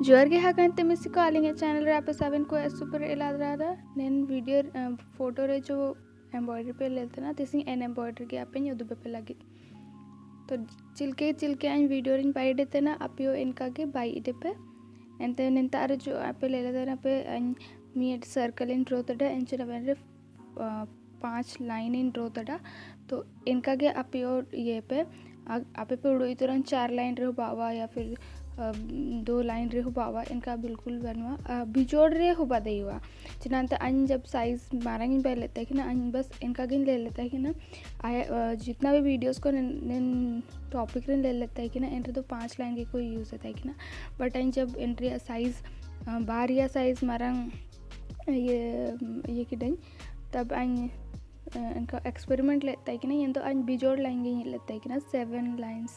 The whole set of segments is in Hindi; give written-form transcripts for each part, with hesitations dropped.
जोर के हाकंते मिसिको आलिंगे चैनल रे आप साबन को सुपर इलाज रहा नेन वीडियो फोटो रे जो एम्ब्रॉयडरी पे लेते ना तिसिंग एन एम्ब्रॉयडरी के आपे युद्ध पे लगी तो चिलके आइन वीडियो रिन बाई देते ना आप इनका के बाई इडे पे एंते निंता जो आपे ले लेते ना पे आइन मी सर्कल इन ड्रो तड़ा एंचर रे 5 लाइन इन ड्रो तड़ा तो इनका के आप ये पे आपे पे उड़ो तुरंत 4 लाइन रे बावा या फिर 2 लाइन रे बावा इनका बिल्कुल बनवा बिजोड़ रे हुआ दे हुआ चिनांत अन जब साइज मारेंगे पे लेते हैं कि ना अन बस इनका गिन ले लेता है कि ना जितना भी वीडियोस को टॉपिक ले लेता है कि ना इनरे तो 5 लाइन के कोई यूज़ होता है कि ना बट अन जब इनरे साइज बार या साइज मारंग ये कि डन तब अन इनका एक्सपेरिमेंट लेता है कि ना ये तो अन बिजोड़ लाएंगे ये लेता है कि ना 7 लाइन्स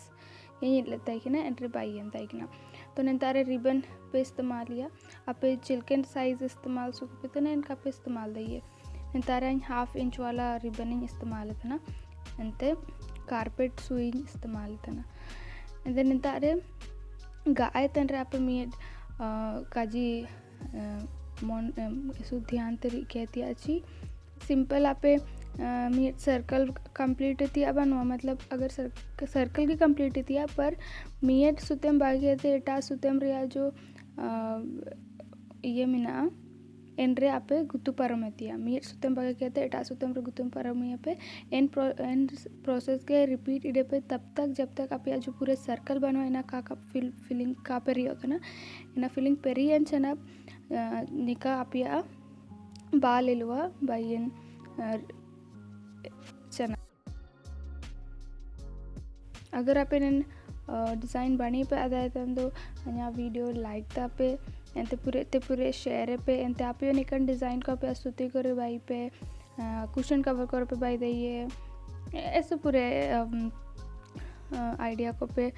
ये लेता है कि ना एंट्री बाई है कि ना तो नंतारे रिबन पे इस्तेमाल लिया आप चिल्कन साइज़ इस्तेमाल सूख पे तो ना इनका पे इस्तेमाल दिए नंतारे 1/2 इंच वाला रिबन इस्तेमाल था ना अंते कारपेट सुई इस्तेमाल था ना अंते नंतारे गाय तंरे आप मीड काजी मोन इसु ध्यान तरी कहती अच्छी सिंपल आपे मी सर्कल कंप्लीट थी अब मतलब अगर सर्कल की कंप्लीट थी पर मीट सुतेम बागे थे एटा सुतेम रिया जो ये मिना एनरे आपे गुतु परमेतिया मीट सुतेम बागे कहते एटा सुतेम रे गुतुम परमिया पे एन प्रोसेस के रिपीट इडे पे तब तक जब तक आप जो पूरे सर्कल बनो इना का फिलिंग का पेरी होता ना इना फिलिंग पेरी एंचना निका आप बाल इलवा बायन चना अगर आप इन डिज़ाइन बनी पे अदाय तो अँ वीडियो लाइक तापे एंते पूरे शेयर पे एंते आप निकन डिज़ाइन को पे स्तुति करे बाई पे कुशन कवर कर पे बाई दिए ऐसे पूरे आइडिया को पे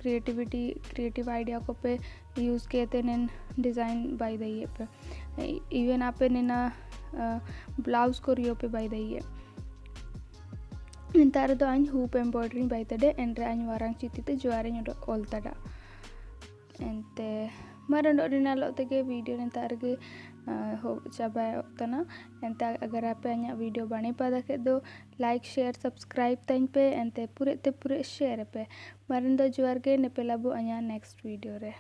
क्रिएटिव आइडिया को पे यूज़ किए थे नैन डिज़ाइन बाई दिए पे इवन आप निना ब्लाउज को रियो पे बाई दिए नंतर तो अं हूप एम्ब्रॉयडरी बाइतडे एंड्रे अं वारंग चित्ते जुआरे ओल तड़ा एंते मरना लोते वीडियो नंतर के हो चाबाना एंते अगर आप अं वीडियो बने पा के दो लाइक शेयर सब्सक्राइब तन पे एंते पूरे शेयर पे मरन दो जुआर के नेपेलाबो अं नेक्स्ट वीडियो रे।